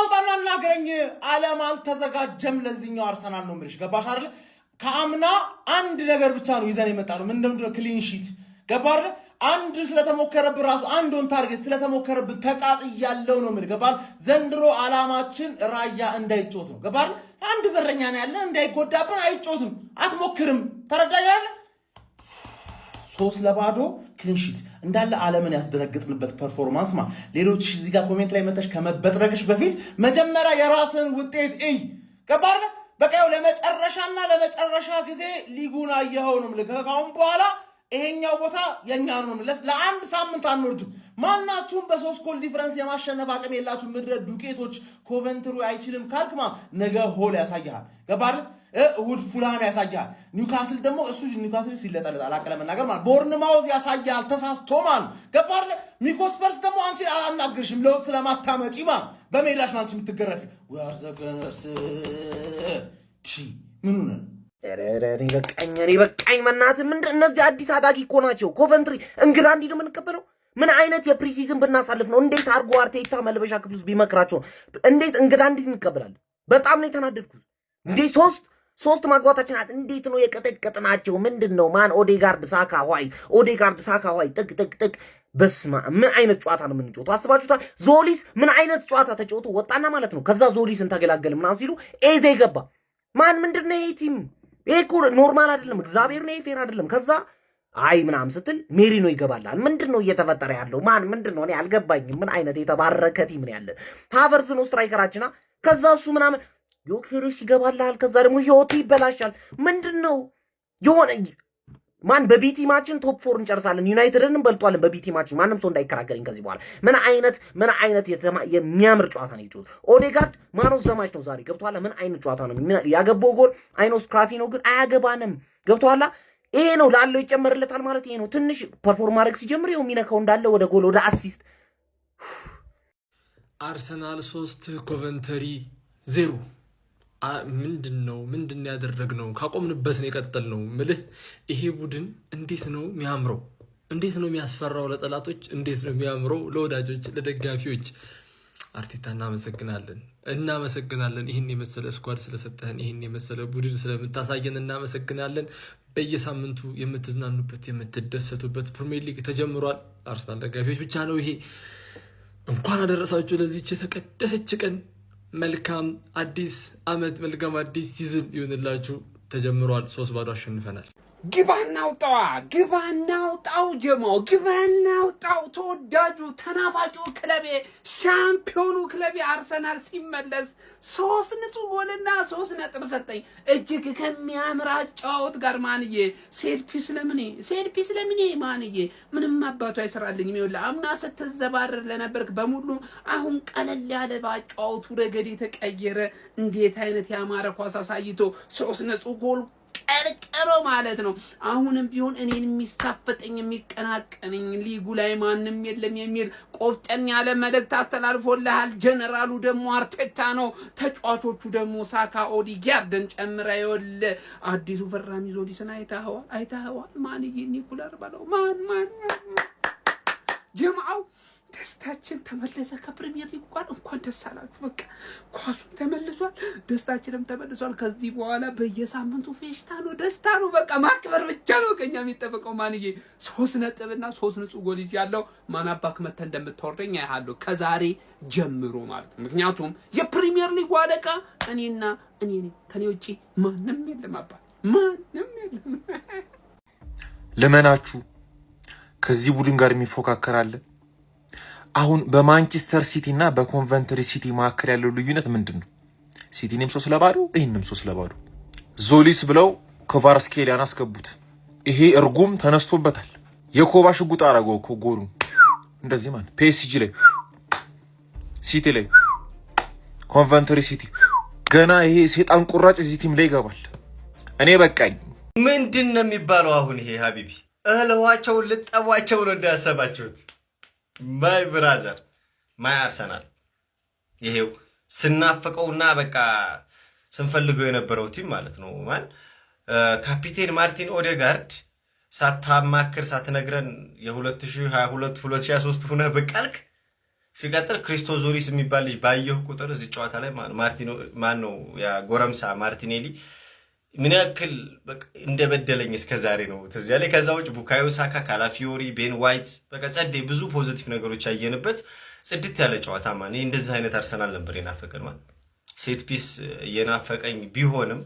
ናውጣና እናገኝ ዓለም አልተዘጋጀም ለዚህኛው አርሰናል ነው ምልሽ ገባሽ አይደል ከአምና አንድ ነገር ብቻ ነው ይዘን የመጣነው ምን እንደምንድነው ክሊን ሺት ገባር አንድ ስለተሞከረብ ራሱ አንድ ኦን ታርጌት ስለተሞከረብ ተቃጥ ያለው ነው ምል ገባል ዘንድሮ አላማችን ራያ እንዳይጮት ነው ገባል አንድ በረኛ ነው ያለ እንዳይጎዳብን አይጮትም አትሞክርም ተረዳያለ 3-0 ክሊን ሺት እንዳለ ዓለምን ያስደነግጥንበት ፐርፎርማንስ ማ ሌሎች እዚህ ጋር ኮሜንት ላይ መተሽ ከመበጥረቅሽ በፊት መጀመሪያ የራስን ውጤት እይ ገባር በቃው ለመጨረሻ ጊዜ ሊጉን አየኸው ነው ምልከካውን በኋላ ይሄኛው ቦታ የኛ ነው ለአንድ ሳምንት አንወርድም ማናችሁም በ3 ጎል ዲፈረንስ የማሸነፍ አቅም የላችሁ ምድረ ዱቄቶች ኮቨንትሩ አይችልም ካልክማ ነገ ሆል ያሳያል ገባር እሁድ ፉላም ያሳያል ኒውካስል ደግሞ እሱ ኒውካስል ሲለጠለጥ አላቀለ መናገር ማለት ቦርንማውዝ ያሳያል ተሳስቶ ማን ገባር ሚኮስፐርስ ደግሞ አንቺ አናግርሽም ለውጥ ስለማታመጪ ማን በሜዳሽ ነው አንቺ የምትገረፊ ወርዘቀነርስ ምን ሆነ እኔ በቃኝ መናት ምንድን እነዚህ አዲስ አዳጊ እኮ ናቸው ኮቨንትሪ እንግዳ እንዲህ ነው የምንቀበለው ምን አይነት የፕሪሲዝን ብናሳልፍ ነው እንዴት አርጎ አርቴታ መልበሻ ክፍል ውስጥ ቢመክራቸው እንዴት እንግዳ እንዴት እንቀበላለን በጣም ነው የተናደድኩት እንዴ ሶስት ማግባታችን እንዴት ነው የቀጠቀጥናቸው ምንድነው ማን ኦዴጋርድ ሳካ ሆይ ጥቅ በስማ ምን አይነት ጨዋታ ነው የምንጫወተው አስባችሁታል ዞሊስ ምን አይነት ጨዋታ ተጫወቱ ወጣና ማለት ነው ከዛ ዞሊስን ተገላገለ ምናምን ሲሉ ኤዜ ገባ ማን ምንድነው ይሄ ቲም እኮ ኖርማል አይደለም እግዚአብሔር ነው ፌር አይደለም ከዛ አይ ምናምን ስትል ሜሪኖ ይገባላል ምንድነው እየተፈጠረ ያለው ማን ምንድነው እኔ አልገባኝም ምን አይነት የተባረከ ቲም ነው ያለ ሃቨርስ ነው ስትራይከራችና ከዛ እሱ ምናምን ዮኬሬስ ይገባላል ከዛ ደግሞ ህይወቱ ይበላሻል ምንድነው የሆነ ማን በቢቲ ማችን ቶፕ 4 እንጨርሳለን ዩናይትድንም በልጧለን በቢቲ ማችን ማንም ሰው እንዳይከራከረኝ ከዚህ በኋላ ምን አይነት የሚያምር ጨዋታ ነው ይጫወት ኦዴጋርድ ማን ኦፍ ዘ ማች ነው ዛሬ ገብቷል ምን አይነት ጨዋታ ነው ያገባው ጎል አይኖስ ክራፊ ነው ግን አያገባንም ገብቷል ይሄ ነው ላለው ይጨመርለታል ማለት ይሄ ነው ትንሽ ፐርፎርም ማድረግ ሲጀምር ይሄው ሚነካው እንዳለ ወደ ጎል ወደ አሲስት አርሰናል 3 ኮቨንተሪ 0 ምንድን ያደረግነው ካቆምንበት ነው የቀጠልነው ምልህ ይሄ ቡድን እንዴት ነው የሚያምረው እንዴት ነው የሚያስፈራው ለጠላቶች እንዴት ነው የሚያምረው ለወዳጆች ለደጋፊዎች አርቴታ እናመሰግናለን ይሄን የመሰለ ስኳድ ስለሰጠህን ይሄን የመሰለ ቡድን ስለምታሳየን እናመሰግናለን በየሳምንቱ የምትዝናኑበት የምትደሰቱበት ፕሪሚየር ሊግ ተጀምሯል አርሰናል ደጋፊዎች ብቻ ነው ይሄ እንኳን አደረሳችሁ ለዚህ የተቀደሰች ቀን መልካም አዲስ አመት መልካም አዲስ ሲዝን ይሁንላችሁ ተጀምሯል 3-0 አሸንፈናል ግባናውጣው ጀሞ ግባናውጣው ተወዳጁ ተናፋቂው ክለቤ ሻምፒዮኑ ክለቤ አርሰናል ሲመለስ 3 ንጹህ ጎልና 3 ነጥብ ሰጠኝ እጅግ ከሚያምራጫውት ጋር ማንዬ ሴድ ፒስ ለምኔ ማንዬ ምንም አባቱ አይሰራልኝም ይወላ አምና ስትዘባረር ለነበርክ በሙሉ አሁን ቀለል ያለ ባጫውቱ ረገድ የተቀየረ እንዴት አይነት ያማረ ኳስ አሳይቶ 3 ንጹህ ጎል ቀርቀሮ ማለት ነው አሁንም ቢሆን እኔን የሚሳፈጠኝ የሚቀናቀነኝ ሊጉ ላይ ማንንም የለም የሚል ቆፍጠን ያለ መልእክት አስተላልፎልሃል ጀነራሉ ደግሞ አርቴታ ነው ተጫዋቾቹ ደግሞ ሳካ ኦዴጋርድን ጨምራ ይወል አዲሱ ፈራሚ ዞሊስን አይታኸዋል ማንዬ ኒኩለር ባለው ማን ጀማው ደስታችን ተመለሰ ከፕሪሚየር ሊግ ጋር እንኳን ደስ አላችሁ በቃ ኳሱን ተመልሷል ደስታችንም ተመልሷል ከዚህ በኋላ በየሳምንቱ ፌሽታ ነው ደስታ ነው በቃ ማክበር ብቻ ነው ከኛ የሚጠበቀው ማንዬ 3 ነጥብና 3 ንጹህ ጎል ይያለው ማናባክ መተ እንደምታወርደኝ አይሃለሁ ከዛሬ ጀምሮ ማለት ምክንያቱም የፕሪሚየር ሊግ ዋለቃ እኔ ከኔ ውጪ ማንንም የለም አባት ማንንም የለም ለመናችሁ ከዚህ ቡድን ጋር የሚፎካከር አለ አሁን በማንቸስተር ሲቲ እና በኮንቨንትሪ ሲቲ መካከል ያለው ልዩነት ምንድነው ሲቲንም 3-0 ይሄንም 3-0 ዞሊስ ብለው ኮቫርስኬሊያን አስገቡት ይሄ እርጉም ተነስቶበታል የኮባ ሽጉጥ አረገው እኮ ጎሉ እንደዚህ ማለት ፒኤስጂ ላይ ሲቲ ላይ ኮንቨንትሪ ሲቲ ገና ይሄ ሰይጣን ቁራጭ እዚህ ቲም ላይ ይገባል እኔ በቃኝ ምንድነው የሚባለው አሁን ይሄ ሀቢቢ እህልዋቸው ልጠዋቸው ነው እንዳያሰባችሁት ማይ ብራዘር ማይ አርሰናል ይሄው ስናፈቀውና በቃ ስንፈልገው የነበረው ቲም ማለት ነው ማን ካፒቴን ማርቲን ኦዴጋርድ ሳታማክር ሳትነግረን የ2022 2023 ሆነ በቃልክ ሲቀጥል ክሪስቶዞሪስ የሚባል ልጅ ባየሁ ቁጥር እዚህ ጨዋታ ላይ ማነው ያ ጎረምሳ ማርቲኔሊ ምን ያክል እንደበደለኝ እስከዛሬ ነው ትዝ ያለኝ። ከዛ ውጭ ቡካዮ ሳካ፣ ካላፊዮሪ፣ ቤን ዋይት በቃ ጸዴ ብዙ ፖዚቲቭ ነገሮች ያየንበት ጽድት ያለ ጨዋታ ማን እንደዚህ አይነት አርሰናል ነበር የናፈቀን ማለት ሴት ፒስ የናፈቀኝ ቢሆንም